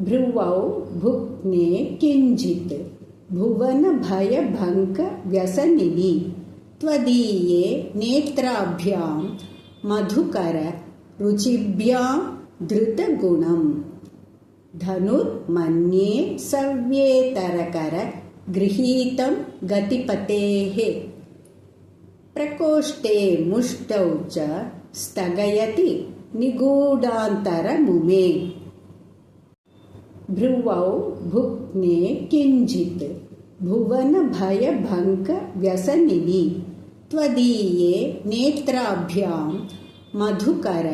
भ्रुवौ भुक्ने किञ्चित् भुवनभयभङ्गव्यसनिनि त्वदीये नेत्राभ्यां मधुकर रुचिभ्यां धृतगुणम् धनुर्मन्ये सव्येतरकर गृहीतं गतिपतेः प्रकोष्ठे मुष्टौ च स्थगयति निगूढान्तरमुमे भ्रुवौ भुक्ने किञ्चित् भुवनभयभङ्गव्यसनिनि त्वदीये नेत्राभ्यां मधुकर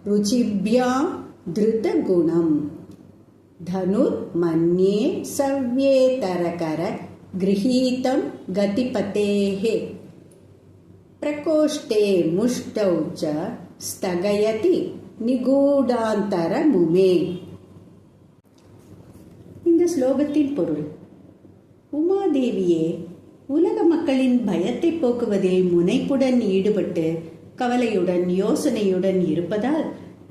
रुचिभ्यां धृतगुणम् धनुर्मन्ये सव्येतरकर गृहीतं गतिपतेः प्रकोष्ठे मुष्टौ च स्थगयति निगूढान्तरमुमे. இந்த ஸ்லோகத்தின் பொருள்: உமாதேவியே, உலக மக்களின் பயத்தை போக்குவதில் முனைப்புடன் ஈடுபட்டு கவலையுடன் யோசனையுடன் இருப்பதால்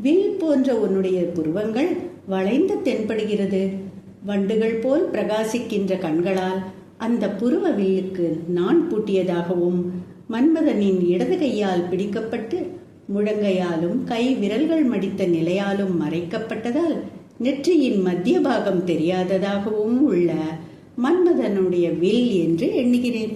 வில் போன்ற உன்னுடைய புருவங்கள் வளைந்து தென்படுகிறது. வண்டுகள் போல் பிரகாசிக்கின்ற கண்களால் அந்த புருவ வில்லுக்கு நான் பூட்டியதாகவும் மன்மதனின் இடது கையால் பிடிக்கப்பட்டு முழங்கையாலும் கை விரல்கள் மடித்த நிலையாலும் மறைக்கப்பட்டதால் நெற்றியின் மத்திய பாகம் தெரியாததாகவும் உள்ள மன்மதனுடைய வில் என்று எண்ணுகிறேன்.